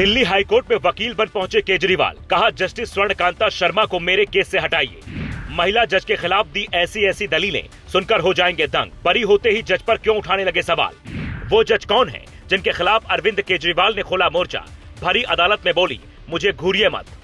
Delhi high court में वकील बन पहुंचे केजरीवाल, कहा जस्टिस स्वर्णकांता शर्मा को मेरे केस से हटाइए। महिला जज के खिलाफ दी ऐसी दलीलें सुनकर हो जाएंगे दंग। बरी होते ही जज पर क्यों उठाने लगे सवाल? वो जज कौन है जिनके खिलाफ अरविंद केजरीवाल ने खोला मोर्चा? भरी अदालत में बोली, मुझे घूरिए मत।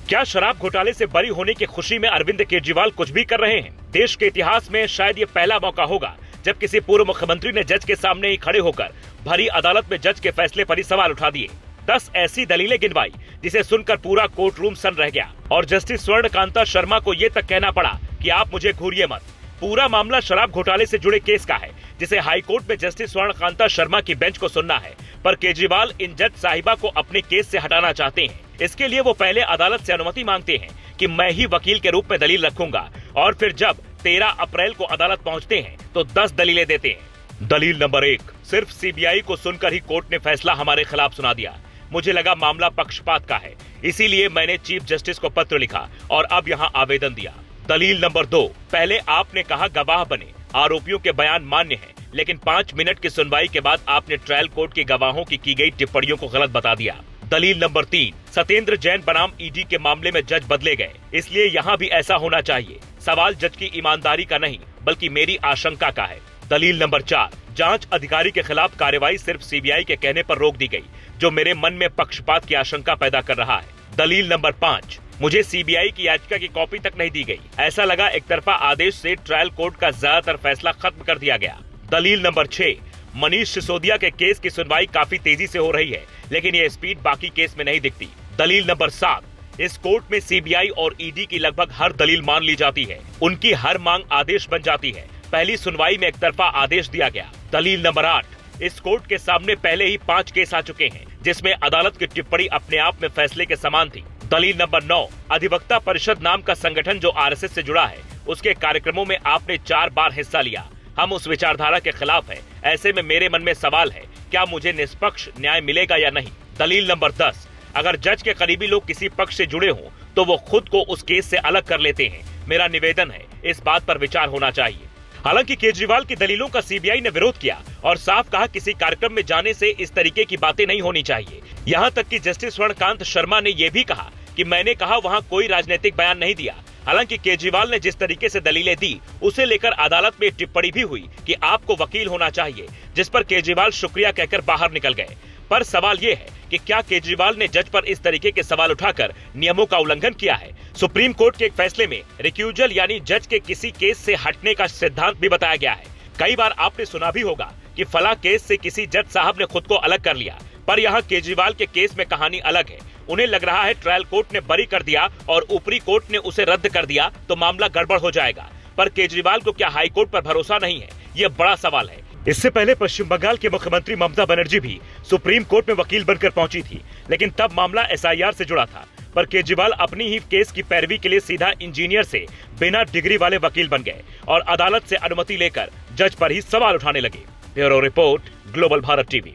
क्या शराब घोटाले से बरी होने की खुशी में अरविंद केजरीवाल कुछ भी कर रहे हैं? देश के इतिहास में शायद ये पहला मौका होगा जब किसी पूर्व मुख्यमंत्री ने जज के सामने ही खड़े होकर भरी अदालत में जज के फैसले पर ही सवाल उठा दिए। 10 ऐसी दलीलें गिनवाई जिसे सुनकर पूरा कोर्ट रूम सन रह गया और जस्टिस स्वर्णकांता शर्मा को ये तक कहना पड़ा कि आप मुझे घूरिए मत। पूरा मामला शराब घोटाले से जुड़े केस का है जिसे हाईकोर्ट में जस्टिस स्वर्णकांता शर्मा की बेंच को सुनना है, पर केजरीवाल इन जज साहिबा को अपने केस से हटाना चाहते हैं। इसके लिए वो पहले अदालत से अनुमति मांगते हैं कि मैं ही वकील के रूप में दलील रखूंगा और फिर जब 13 अप्रैल को अदालत पहुंचते हैं तो 10 दलीलें देते हैं। दलील नंबर 1, सिर्फ सीबीआई को सुनकर ही कोर्ट ने फैसला हमारे खिलाफ सुना दिया। मुझे लगा मामला पक्षपात का है, इसीलिए मैंने चीफ जस्टिस को पत्र लिखा और अब यहाँ आवेदन दिया। दलील नंबर 2, पहले आपने कहा गवाह बने, आरोपियों के बयान मान्य हैं, लेकिन 5 मिनट की सुनवाई के बाद आपने ट्रायल कोर्ट के गवाहों की गई टिप्पणियों को गलत बता दिया। दलील नंबर 3, सत्येंद्र जैन बनाम ईडी के मामले में जज बदले गए, इसलिए यहाँ भी ऐसा होना चाहिए। सवाल जज की ईमानदारी का नहीं बल्कि मेरी आशंका का है। दलील नंबर 4, जांच अधिकारी के खिलाफ कार्रवाई सिर्फ सीबीआई के कहने पर रोक दी गई, जो मेरे मन में पक्षपात की आशंका पैदा कर रहा है। दलील नंबर 5, मुझे सीबीआई की याचिका की कॉपी तक नहीं दी गई। ऐसा लगा एक तरफा आदेश से ट्रायल कोर्ट का ज्यादातर फैसला खत्म कर दिया गया। दलील नंबर 6, मनीष सिसोदिया के केस की सुनवाई काफी तेजी से हो रही है, लेकिन ये स्पीड बाकी केस में नहीं दिखती। दलील नंबर 7, इस कोर्ट में सीबीआई और ईडी की लगभग हर दलील मान ली जाती है, उनकी हर मांग आदेश बन जाती है। पहली सुनवाई में एक तरफा आदेश दिया गया। दलील नंबर 8, इस कोर्ट के सामने पहले ही 5 केस आ चुके हैं जिसमें अदालत की टिप्पणी अपने आप में फैसले के समान थी। दलील नंबर 9, अधिवक्ता परिषद नाम का संगठन जो आरएसएस से जुड़ा है, उसके कार्यक्रमों में आपने 4 बार हिस्सा लिया। हम उस विचारधारा के खिलाफ हैं। ऐसे में मेरे मन में सवाल है, क्या मुझे निष्पक्ष न्याय मिलेगा या नहीं? दलील नंबर 10, अगर जज के करीबी लोग किसी पक्ष से जुड़े हों तो वो खुद को उस केस से अलग कर लेते हैं। मेरा निवेदन है, इस बात पर विचार होना चाहिए। हालांकि केजरीवाल की दलीलों का सीबीआई ने विरोध किया और साफ कहा किसी कार्यक्रम में जाने से इस तरीके की बातें नहीं होनी चाहिए। यहाँ तक कि जस्टिस स्वर्णकांत शर्मा ने यह भी कहा कि मैंने कहा वहाँ कोई राजनीतिक बयान नहीं दिया। हालांकि केजरीवाल ने जिस तरीके से दलीलें दी उसे लेकर अदालत में टिप्पणी भी हुई कि आपको वकील होना चाहिए, जिस पर केजरीवाल शुक्रिया कहकर बाहर निकल गए। पर सवाल ये है कि क्या केजरीवाल ने जज पर इस तरीके के सवाल उठाकर नियमों का उल्लंघन किया है? सुप्रीम कोर्ट के एक फैसले में रिक्यूजल यानी जज के किसी केस से हटने का सिद्धांत भी बताया गया है। कई बार आपने सुना भी होगा कि फला केस से किसी जज साहब ने खुद को अलग कर लिया, पर यहाँ केजरीवाल के केस में कहानी अलग है। उन्हें लग रहा है ट्रायल कोर्ट ने बरी कर दिया और ऊपरी कोर्ट ने उसे रद्द कर दिया तो मामला गड़बड़ हो जाएगा। पर केजरीवाल को क्या हाई कोर्ट पर भरोसा नहीं है? ये बड़ा सवाल है। इससे पहले पश्चिम बंगाल के मुख्यमंत्री ममता बनर्जी भी सुप्रीम कोर्ट में वकील बनकर पहुंची थी, लेकिन तब मामला एसआईआर से जुड़ा था। पर केजरीवाल अपनी ही केस की पैरवी के लिए सीधा इंजीनियर से बिना डिग्री वाले वकील बन गए और अदालत से अनुमति लेकर जज पर ही सवाल उठाने लगे। Bureau report, global Bharat TV.